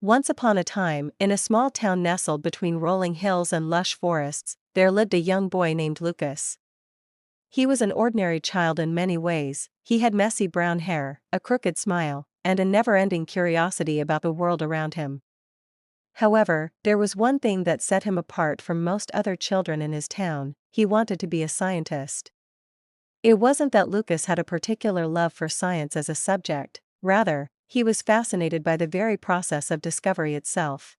Once upon a time, in a small town nestled between rolling hills and lush forests, there lived a young boy named Lucas. He was an ordinary child in many ways. He had messy brown hair, a crooked smile, and a never-ending curiosity about the world around him. However, there was one thing that set him apart from most other children in his town: he wanted to be a scientist. It wasn't that Lucas had a particular love for science as a subject, rather, he was fascinated by the very process of discovery itself.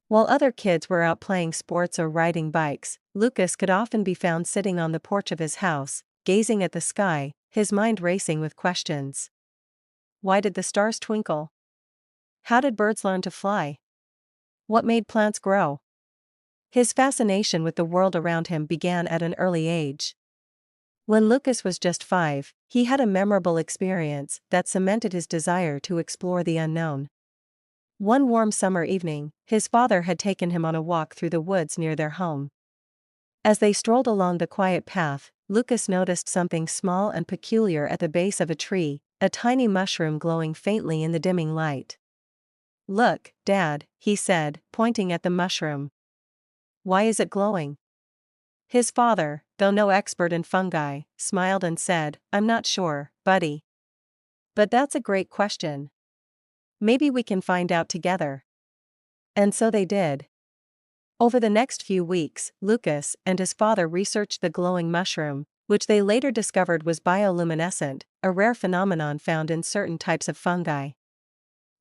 While other kids were out playing sports or riding bikes, Lucas could often be found sitting on the porch of his house, gazing at the sky, his mind racing with questions. Why did the stars twinkle? How did birds learn to fly? What made plants grow? His fascination with the world around him began at an early age. When Lucas was just 5, he had a memorable experience that cemented his desire to explore the unknown. One warm summer evening, his father had taken him on a walk through the woods near their home. As they strolled along the quiet path, Lucas noticed something small and peculiar at the base of a tree, a tiny mushroom glowing faintly in the dimming light. "Look, Dad," he said, pointing at the mushroom. "Why is it glowing?" His father, though no expert in fungi, smiled and said, "I'm not sure, buddy. But that's a great question. Maybe we can find out together." And so they did. Over the next few weeks, Lucas and his father researched the glowing mushroom, which they later discovered was bioluminescent, a rare phenomenon found in certain types of fungi.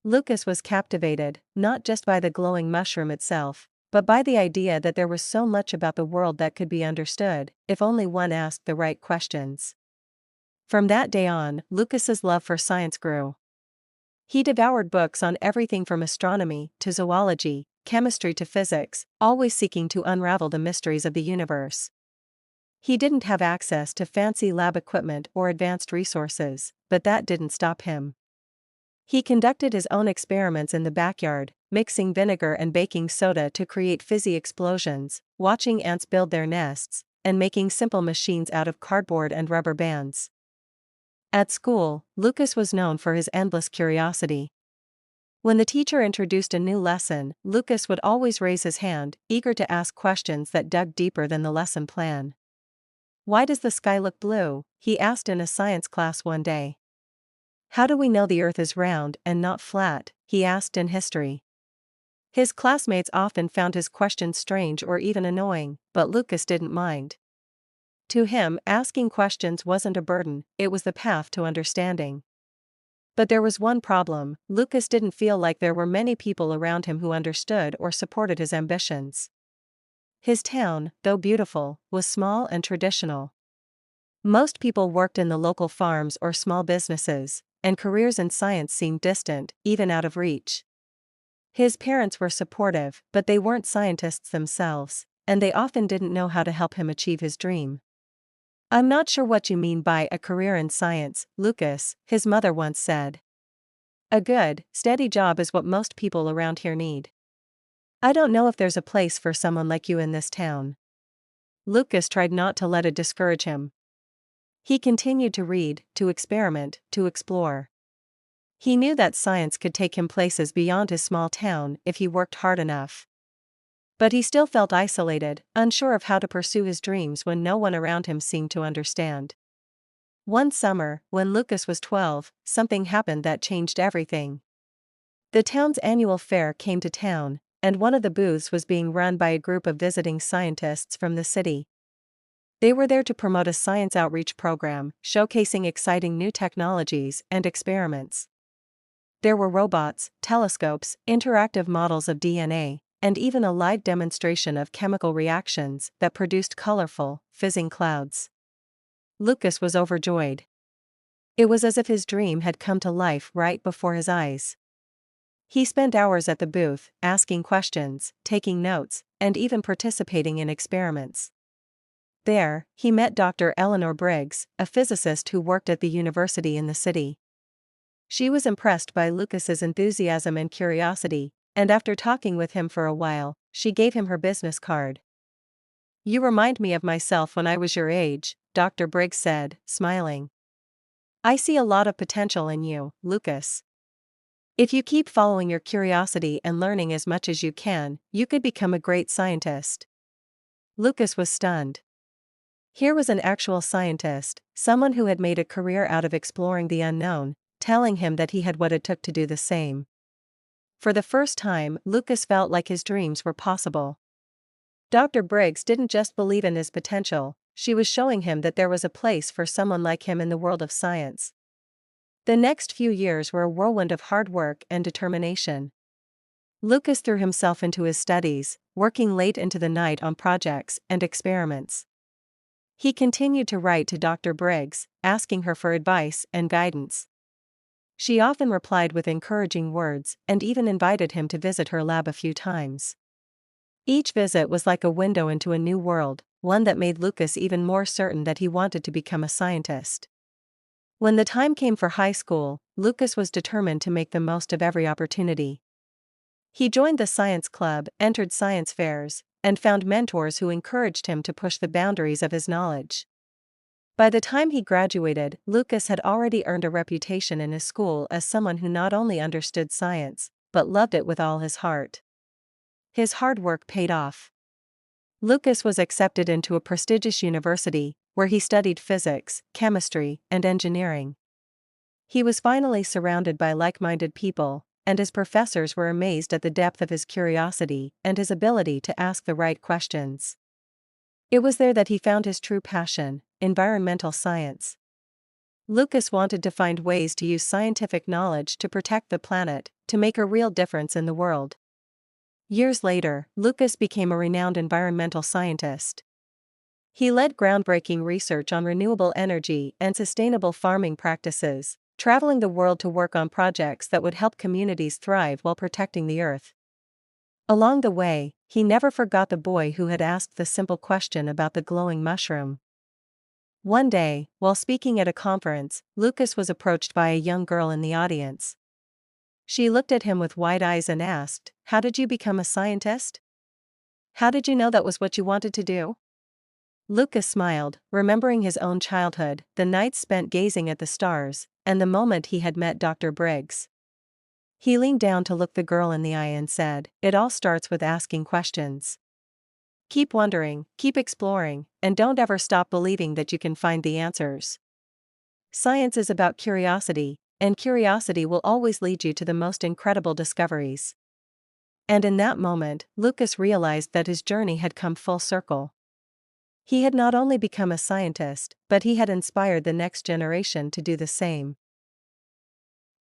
Lucas was captivated, not just by the glowing mushroom itself, but by the idea that there was so much about the world that could be understood, if only one asked the right questions. From that day on, Lucas's love for science grew. He devoured books on everything from astronomy to zoology, chemistry to physics, always seeking to unravel the mysteries of the universe. He didn't have access to fancy lab equipment or advanced resources, but that didn't stop him. He conducted his own experiments in the backyard, mixing vinegar and baking soda to create fizzy explosions, watching ants build their nests, and making simple machines out of cardboard and rubber bands. At school, Lucas was known for his endless curiosity. When the teacher introduced a new lesson, Lucas would always raise his hand, eager to ask questions that dug deeper than the lesson plan. "Why does the sky look blue?" he asked in a science class one day. "How do we know the Earth is round and not flat?" he asked in history. His classmates often found his questions strange or even annoying, but Lucas didn't mind. To him, asking questions wasn't a burden, it was the path to understanding. But there was one problem: Lucas didn't feel like there were many people around him who understood or supported his ambitions. His town, though beautiful, was small and traditional. Most people worked in the local farms or small businesses, and careers in science seemed distant, even out of reach. His parents were supportive, but they weren't scientists themselves, and they often didn't know how to help him achieve his dream. "I'm not sure what you mean by a career in science, Lucas," his mother once said. "A good, steady job is what most people around here need. I don't know if there's a place for someone like you in this town." Lucas tried not to let it discourage him. He continued to read, to experiment, to explore. He knew that science could take him places beyond his small town if he worked hard enough. But he still felt isolated, unsure of how to pursue his dreams when no one around him seemed to understand. One summer, when Lucas was 12, something happened that changed everything. The town's annual fair came to town, and one of the booths was being run by a group of visiting scientists from the city. They were there to promote a science outreach program, showcasing exciting new technologies and experiments. There were robots, telescopes, interactive models of DNA, and even a live demonstration of chemical reactions that produced colorful, fizzing clouds. Lucas was overjoyed. It was as if his dream had come to life right before his eyes. He spent hours at the booth, asking questions, taking notes, and even participating in experiments. There, he met Dr. Eleanor Briggs, a physicist who worked at the university in the city. She was impressed by Lucas's enthusiasm and curiosity, and after talking with him for a while, she gave him her business card. "You remind me of myself when I was your age," Dr. Briggs said, smiling. "I see a lot of potential in you, Lucas." If you keep following your curiosity and learning as much as you can, you could become a great scientist. Lucas was stunned. Here was an actual scientist, someone who had made a career out of exploring the unknown, telling him that he had what it took to do the same. For the first time, Lucas felt like his dreams were possible. Dr. Briggs didn't just believe in his potential, she was showing him that there was a place for someone like him in the world of science. The next few years were a whirlwind of hard work and determination. Lucas threw himself into his studies, working late into the night on projects and experiments. He continued to write to Dr. Briggs, asking her for advice and guidance. She often replied with encouraging words and even invited him to visit her lab a few times. Each visit was like a window into a new world, one that made Lucas even more certain that he wanted to become a scientist. When the time came for high school, Lucas was determined to make the most of every opportunity. He joined the science club, entered science fairs, and found mentors who encouraged him to push the boundaries of his knowledge. By the time he graduated, Lucas had already earned a reputation in his school as someone who not only understood science, but loved it with all his heart. His hard work paid off. Lucas was accepted into a prestigious university, where he studied physics, chemistry, and engineering. He was finally surrounded by like-minded people, and his professors were amazed at the depth of his curiosity and his ability to ask the right questions. It was there that he found his true passion, environmental science. Lucas wanted to find ways to use scientific knowledge to protect the planet, to make a real difference in the world. Years later, Lucas became a renowned environmental scientist. He led groundbreaking research on renewable energy and sustainable farming practices, traveling the world to work on projects that would help communities thrive while protecting the earth. Along the way, he never forgot the boy who had asked the simple question about the glowing mushroom. One day, while speaking at a conference, Lucas was approached by a young girl in the audience. She looked at him with wide eyes and asked, "How did you become a scientist? How did you know that was what you wanted to do?" Lucas smiled, remembering his own childhood, the nights spent gazing at the stars, and the moment he had met Dr. Briggs. He leaned down to look the girl in the eye and said, "It all starts with asking questions. Keep wondering, keep exploring, and don't ever stop believing that you can find the answers. Science is about curiosity, and curiosity will always lead you to the most incredible discoveries." And in that moment, Lucas realized that his journey had come full circle. He had not only become a scientist, but he had inspired the next generation to do the same.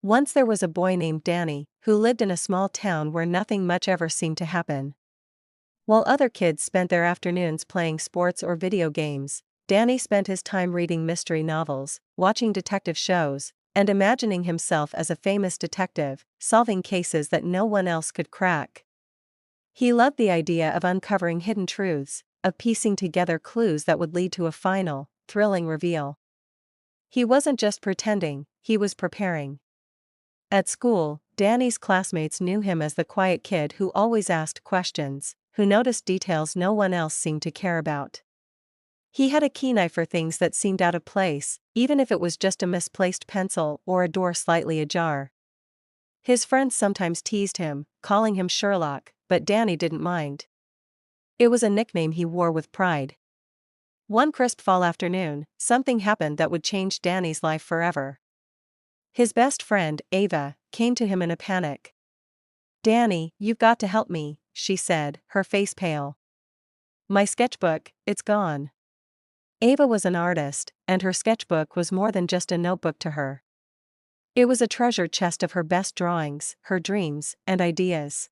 Once there was a boy named Danny, who lived in a small town where nothing much ever seemed to happen. While other kids spent their afternoons playing sports or video games, Danny spent his time reading mystery novels, watching detective shows, and imagining himself as a famous detective, solving cases that no one else could crack. He loved the idea of uncovering hidden truths, of piecing together clues that would lead to a final, thrilling reveal. He wasn't just pretending, he was preparing. At school, Danny's classmates knew him as the quiet kid who always asked questions, who noticed details no one else seemed to care about. He had a keen eye for things that seemed out of place, even if it was just a misplaced pencil or a door slightly ajar. His friends sometimes teased him, calling him Sherlock, but Danny didn't mind. It was a nickname he wore with pride. One crisp fall afternoon, something happened that would change Danny's life forever. His best friend, Ava, came to him in a panic. "Danny, you've got to help me," she said, her face pale. "My sketchbook, it's gone." Ava was an artist, and her sketchbook was more than just a notebook to her. It was a treasure chest of her best drawings, her dreams, and ideas.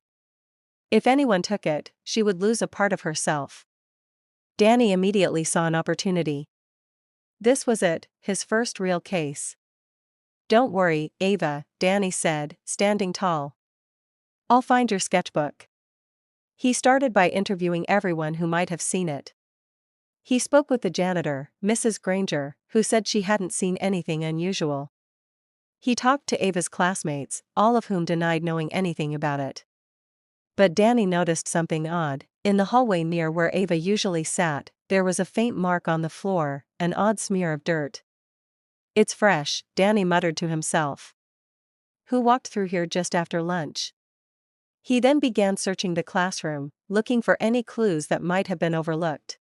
If anyone took it, she would lose a part of herself. Danny immediately saw an opportunity. This was it, his first real case. "Don't worry, Ava," Danny said, standing tall. "I'll find your sketchbook." He started by interviewing everyone who might have seen it. He spoke with the janitor, Mrs. Granger, who said she hadn't seen anything unusual. He talked to Ava's classmates, all of whom denied knowing anything about it. But Danny noticed something odd. In the hallway near where Ava usually sat, there was a faint mark on the floor, an odd smear of dirt. "It's fresh," Danny muttered to himself. who walked through here just after lunch?" He then began searching the classroom, looking for any clues that might have been overlooked.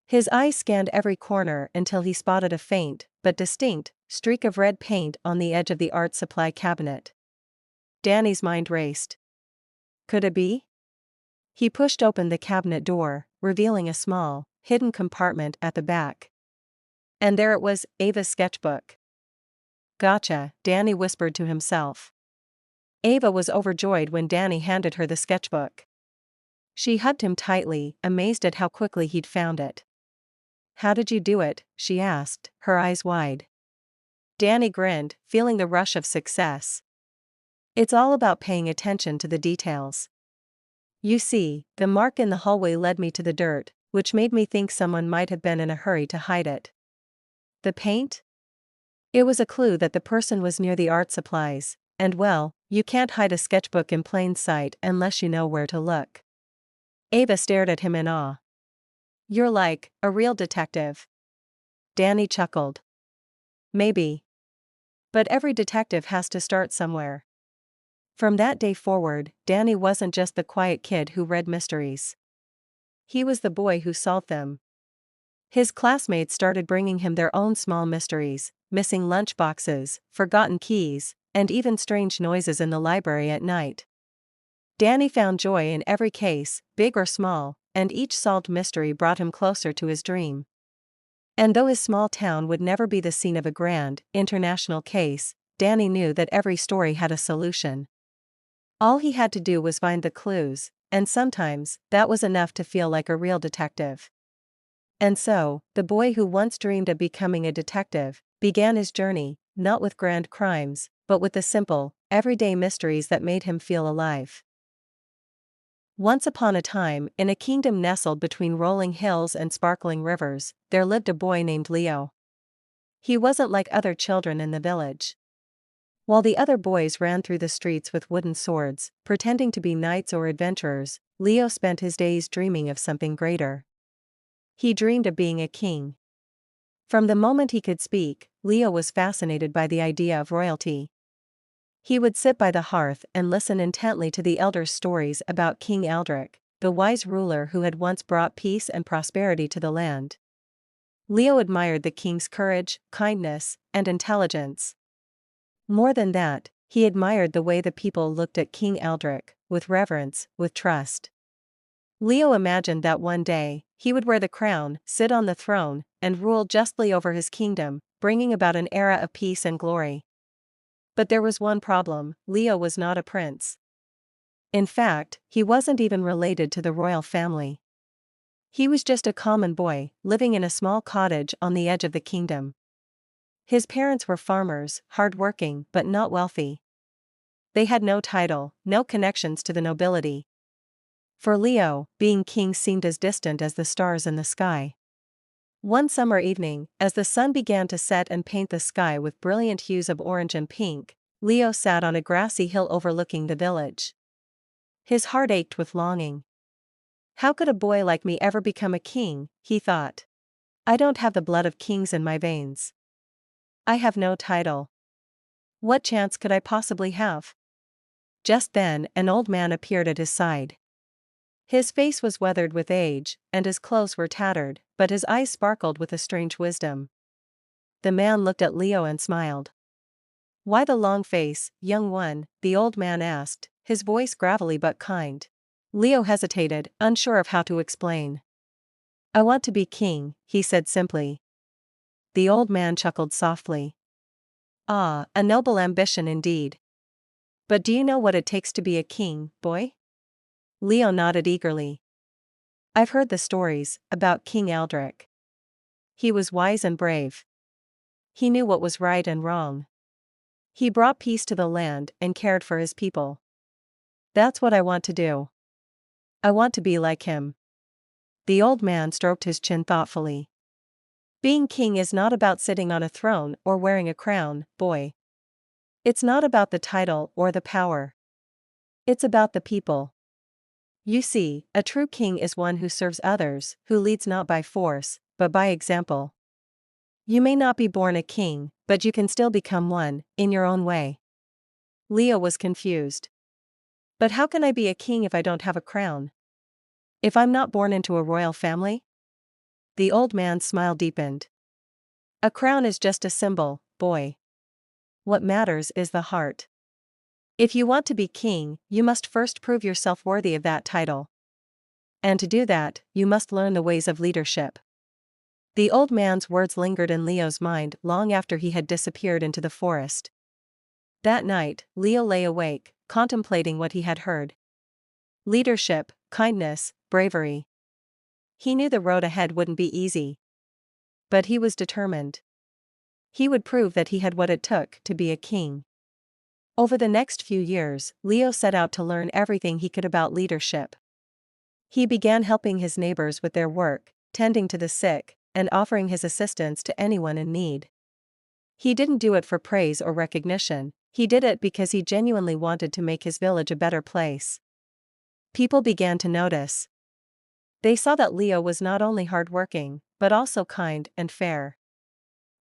His eyes scanned every corner until he spotted a faint, but distinct, streak of red paint on the edge of the art supply cabinet. Danny's mind raced. Could it be? He pushed open the cabinet door, revealing a small, hidden compartment at the back. And there it was, Ava's sketchbook. "Gotcha," Danny whispered to himself. Ava was overjoyed when Danny handed her the sketchbook. She hugged him tightly, amazed at how quickly he'd found it. "How did you do it?" she asked, her eyes wide. Danny grinned, feeling the rush of success. "It's all about paying attention to the details. You see, the mark in the hallway led me to the dirt, which made me think someone might have been in a hurry to hide it. The paint? It was a clue that the person was near the art supplies, and well, you can't hide a sketchbook in plain sight unless you know where to look." Ava stared at him in awe. "You're like a real detective." Danny chuckled. "Maybe. But every detective has to start somewhere." From that day forward, Danny wasn't just the quiet kid who read mysteries. He was the boy who solved them. His classmates started bringing him their own small mysteries, missing lunchboxes, forgotten keys, and even strange noises in the library at night. Danny found joy in every case, big or small, and each solved mystery brought him closer to his dream. And though his small town would never be the scene of a grand, international case, Danny knew that every story had a solution. All he had to do was find the clues, and sometimes, that was enough to feel like a real detective. And so, the boy who once dreamed of becoming a detective, began his journey, not with grand crimes, but with the simple, everyday mysteries that made him feel alive. Once upon a time, in a kingdom nestled between rolling hills and sparkling rivers, there lived a boy named Leo. He wasn't like other children in the village. While the other boys ran through the streets with wooden swords, pretending to be knights or adventurers, Leo spent his days dreaming of something greater. He dreamed of being a king. From the moment he could speak, Leo was fascinated by the idea of royalty. He would sit by the hearth and listen intently to the elders' stories about King Aldrich, the wise ruler who had once brought peace and prosperity to the land. Leo admired the king's courage, kindness, and intelligence. More than that, he admired the way the people looked at King Aldrich, with reverence, with trust. Leo imagined that one day, he would wear the crown, sit on the throne, and rule justly over his kingdom, bringing about an era of peace and glory. But there was one problem: Leo was not a prince. In fact, he wasn't even related to the royal family. He was just a common boy, living in a small cottage on the edge of the kingdom. His parents were farmers, hard-working but not wealthy. They had no title, no connections to the nobility. For Leo, being king seemed as distant as the stars in the sky. One summer evening, as the sun began to set and paint the sky with brilliant hues of orange and pink, Leo sat on a grassy hill overlooking the village. His heart ached with longing. "How could a boy like me ever become a king?" he thought. "I don't have the blood of kings in my veins. I have no title. What chance could I possibly have?" Just then, an old man appeared at his side. His face was weathered with age, and his clothes were tattered, but his eyes sparkled with a strange wisdom. The man looked at Leo and smiled. "Why the long face, young one?" the old man asked, his voice gravelly but kind. Leo hesitated, unsure of how to explain. "I want to be king," he said simply. The old man chuckled softly. "Ah, a noble ambition indeed. But do you know what it takes to be a king, boy?" Leo nodded eagerly. "I've heard the stories about King Aldrich. He was wise and brave. He knew what was right and wrong. He brought peace to the land and cared for his people. That's what I want to do. I want to be like him." The old man stroked his chin thoughtfully. "Being king is not about sitting on a throne or wearing a crown, boy. It's not about the title or the power. It's about the people. You see, a true king is one who serves others, who leads not by force, but by example. You may not be born a king, but you can still become one, in your own way." Leo was confused. But how can I be a king if I don't have a crown? If I'm not born into a royal family? The old man's smile deepened. A crown is just a symbol, boy. What matters is the heart. If you want to be king, you must first prove yourself worthy of that title. And to do that, you must learn the ways of leadership. The old man's words lingered in Leo's mind long after he had disappeared into the forest. That night, Leo lay awake, contemplating what he had heard. Leadership, kindness, bravery. He knew the road ahead wouldn't be easy. But he was determined. He would prove that he had what it took to be a king. Over the next few years, Leo set out to learn everything he could about leadership. He began helping his neighbors with their work, tending to the sick, and offering his assistance to anyone in need. He didn't do it for praise or recognition, he did it because he genuinely wanted to make his village a better place. People began to notice. They saw that Leo was not only hardworking, but also kind and fair.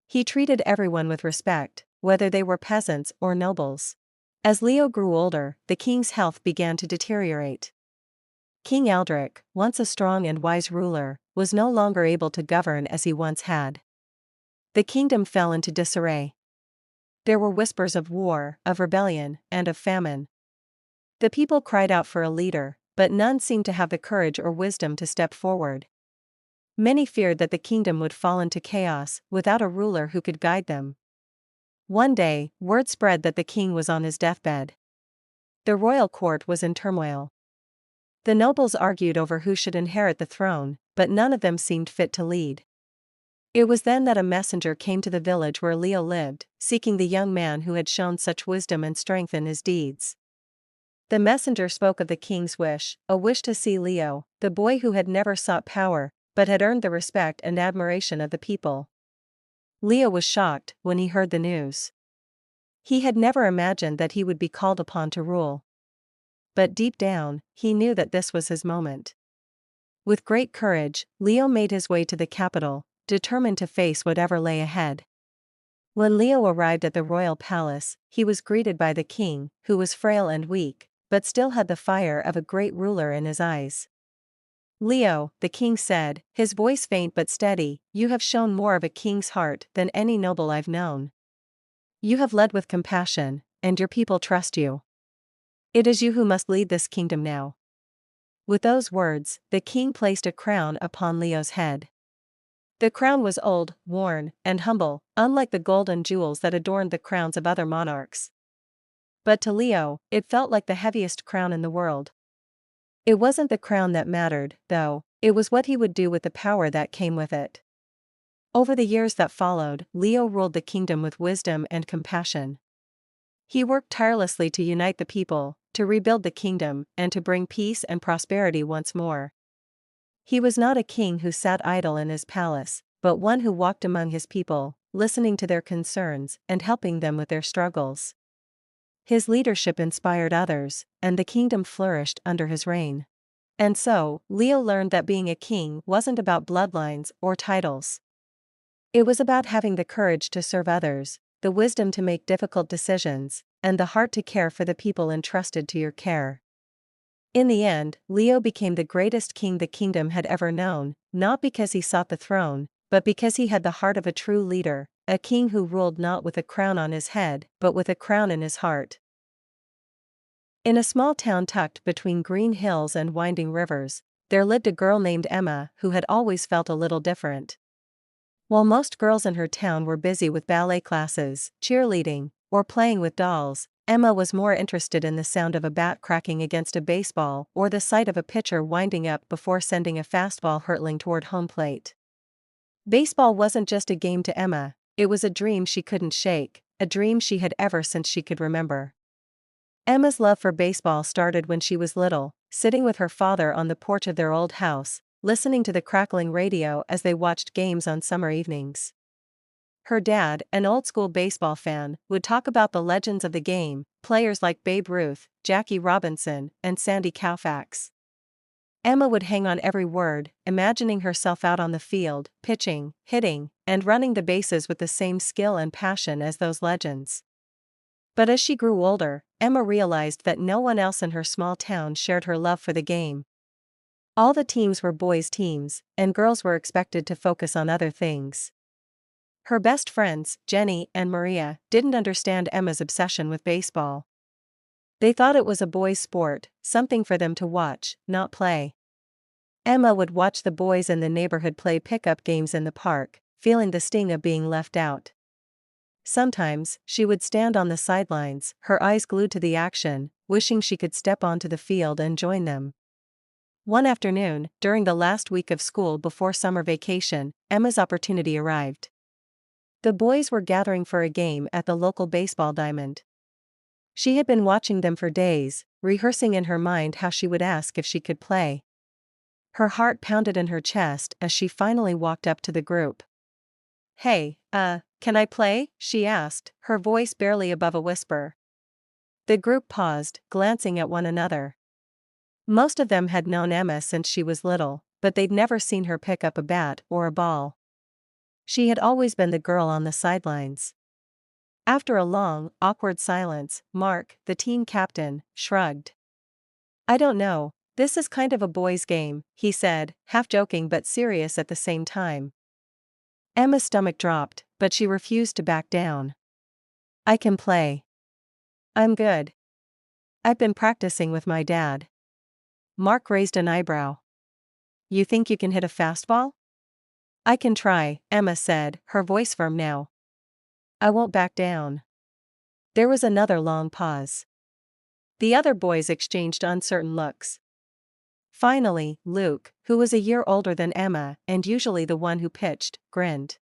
He treated everyone with respect, whether they were peasants or nobles. As Leo grew older, the king's health began to deteriorate. King Aldrich, once a strong and wise ruler, was no longer able to govern as he once had. The kingdom fell into disarray. There were whispers of war, of rebellion, and of famine. The people cried out for a leader, but none seemed to have the courage or wisdom to step forward. Many feared that the kingdom would fall into chaos without a ruler who could guide them. One day, word spread that the king was on his deathbed. The royal court was in turmoil. The nobles argued over who should inherit the throne, but none of them seemed fit to lead. It was then that a messenger came to the village where Leo lived, seeking the young man who had shown such wisdom and strength in his deeds. The messenger spoke of the king's wish, a wish to see Leo, the boy who had never sought power, but had earned the respect and admiration of the people. Leo was shocked when he heard the news. He had never imagined that he would be called upon to rule. But deep down, he knew that this was his moment. With great courage, Leo made his way to the capital, determined to face whatever lay ahead. When Leo arrived at the royal palace, he was greeted by the king, who was frail and weak, but still had the fire of a great ruler in his eyes. "Leo," the king said, his voice faint but steady, "you have shown more of a king's heart than any noble I've known. You have led with compassion, and your people trust you. It is you who must lead this kingdom now." With those words, the king placed a crown upon Leo's head. The crown was old, worn, and humble, unlike the gold and jewels that adorned the crowns of other monarchs. But to Leo, it felt like the heaviest crown in the world. It wasn't the crown that mattered, though, it was what he would do with the power that came with it. Over the years that followed, Leo ruled the kingdom with wisdom and compassion. He worked tirelessly to unite the people, to rebuild the kingdom, and to bring peace and prosperity once more. He was not a king who sat idle in his palace, but one who walked among his people, listening to their concerns and helping them with their struggles. His leadership inspired others, and the kingdom flourished under his reign. And so, Leo learned that being a king wasn't about bloodlines or titles. It was about having the courage to serve others, the wisdom to make difficult decisions, and the heart to care for the people entrusted to your care. In the end, Leo became the greatest king the kingdom had ever known, not because he sought the throne, but because he had the heart of a true leader, a king who ruled not with a crown on his head, but with a crown in his heart. In a small town tucked between green hills and winding rivers, there lived a girl named Emma who had always felt a little different. While most girls in her town were busy with ballet classes, cheerleading, or playing with dolls, Emma was more interested in the sound of a bat cracking against a baseball or the sight of a pitcher winding up before sending a fastball hurtling toward home plate. Baseball wasn't just a game to Emma, it was a dream she couldn't shake, a dream she had ever since she could remember. Emma's love for baseball started when she was little, sitting with her father on the porch of their old house, listening to the crackling radio as they watched games on summer evenings. Her dad, an old-school baseball fan, would talk about the legends of the game, players like Babe Ruth, Jackie Robinson, and Sandy Koufax. Emma would hang on every word, imagining herself out on the field, pitching, hitting, and running the bases with the same skill and passion as those legends. But as she grew older, Emma realized that no one else in her small town shared her love for the game. All the teams were boys' teams, and girls were expected to focus on other things. Her best friends, Jenny and Maria, didn't understand Emma's obsession with baseball. They thought it was a boys' sport, something for them to watch, not play. Emma would watch the boys in the neighborhood play pickup games in the park, feeling the sting of being left out. Sometimes, she would stand on the sidelines, her eyes glued to the action, wishing she could step onto the field and join them. One afternoon, during the last week of school before summer vacation, Emma's opportunity arrived. The boys were gathering for a game at the local baseball diamond. She had been watching them for days, rehearsing in her mind how she would ask if she could play. Her heart pounded in her chest as she finally walked up to the group. "Hey, can I play?" she asked, her voice barely above a whisper. The group paused, glancing at one another. Most of them had known Emma since she was little, but they'd never seen her pick up a bat or a ball. She had always been the girl on the sidelines. After a long, awkward silence, Mark, the team captain, shrugged. "I don't know, this is kind of a boys' game," he said, half joking but serious at the same time. Emma's stomach dropped, but she refused to back down. "I can play. I'm good. I've been practicing with my dad." Mark raised an eyebrow. "You think you can hit a fastball?" "I can try," Emma said, her voice firm now. "I won't back down." There was another long pause. The other boys exchanged uncertain looks. Finally, Luke, who was a year older than Emma and usually the one who pitched, grinned.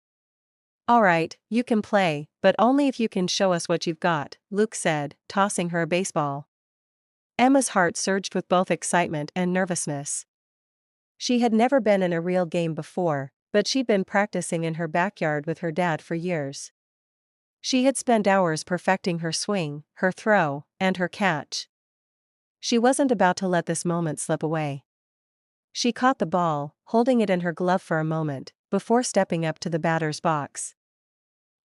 "All right, you can play, but only if you can show us what you've got," Luke said, tossing her a baseball. Emma's heart surged with both excitement and nervousness. She had never been in a real game before, but she'd been practicing in her backyard with her dad for years. She had spent hours perfecting her swing, her throw, and her catch. She wasn't about to let this moment slip away. She caught the ball, holding it in her glove for a moment, before stepping up to the batter's box.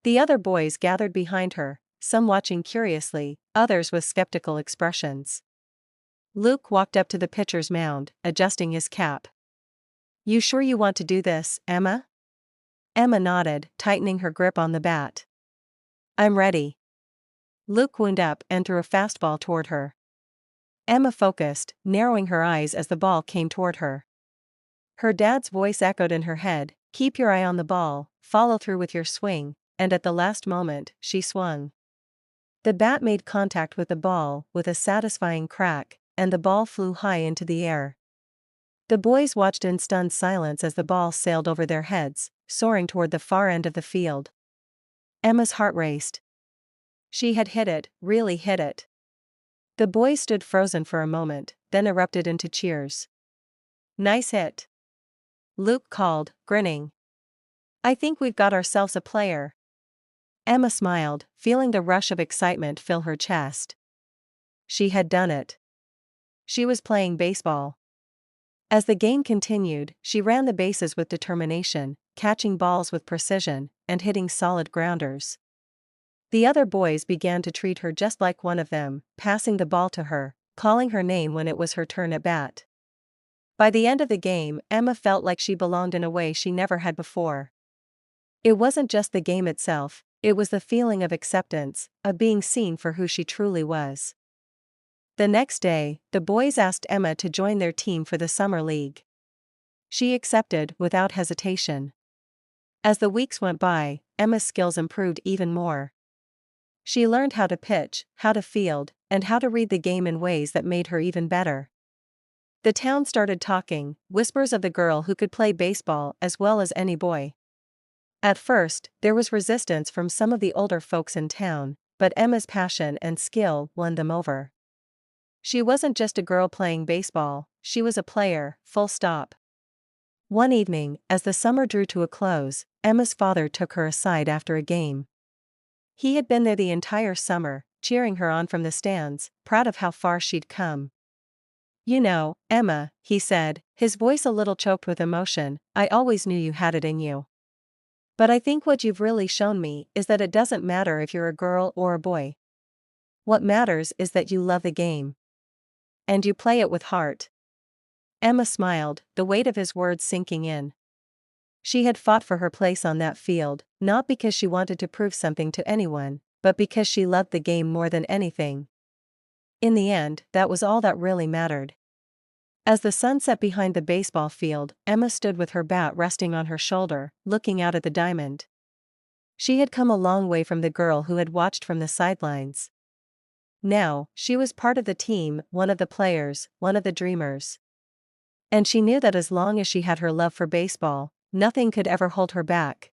The other boys gathered behind her, some watching curiously, others with skeptical expressions. Luke walked up to the pitcher's mound, adjusting his cap. "You sure you want to do this, Emma?" Emma nodded, tightening her grip on the bat. "I'm ready." Luke wound up and threw a fastball toward her. Emma focused, narrowing her eyes as the ball came toward her. Her dad's voice echoed in her head, "Keep your eye on the ball, follow through with your swing," and at the last moment, she swung. The bat made contact with the ball with a satisfying crack, and the ball flew high into the air. The boys watched in stunned silence as the ball sailed over their heads, soaring toward the far end of the field. Emma's heart raced. She had hit it, really hit it. The boys stood frozen for a moment, then erupted into cheers. "Nice hit," Luke called, grinning. "I think we've got ourselves a player." Emma smiled, feeling the rush of excitement fill her chest. She had done it. She was playing baseball. As the game continued, she ran the bases with determination, catching balls with precision, and hitting solid grounders. The other boys began to treat her just like one of them, passing the ball to her, calling her name when it was her turn at bat. By the end of the game, Emma felt like she belonged in a way she never had before. It wasn't just the game itself, it was the feeling of acceptance, of being seen for who she truly was. The next day, the boys asked Emma to join their team for the summer league. She accepted without hesitation. As the weeks went by, Emma's skills improved even more. She learned how to pitch, how to field, and how to read the game in ways that made her even better. The town started talking, whispers of the girl who could play baseball as well as any boy. At first, there was resistance from some of the older folks in town, but Emma's passion and skill won them over. She wasn't just a girl playing baseball, she was a player, full stop. One evening, as the summer drew to a close, Emma's father took her aside after a game. He had been there the entire summer, cheering her on from the stands, proud of how far she'd come. "You know, Emma," he said, his voice a little choked with emotion, "I always knew you had it in you. But I think what you've really shown me is that it doesn't matter if you're a girl or a boy. What matters is that you love the game. And you play it with heart. Emma smiled, the weight of his words sinking in. She had fought for her place on that field, not because she wanted to prove something to anyone, but because she loved the game more than anything. In the end, that was all that really mattered. As the sun set behind the baseball field, Emma stood with her bat resting on her shoulder, looking out at the diamond. She had come a long way from the girl who had watched from the sidelines. Now, she was part of the team, one of the players, one of the dreamers. And she knew that as long as she had her love for baseball, nothing could ever hold her back.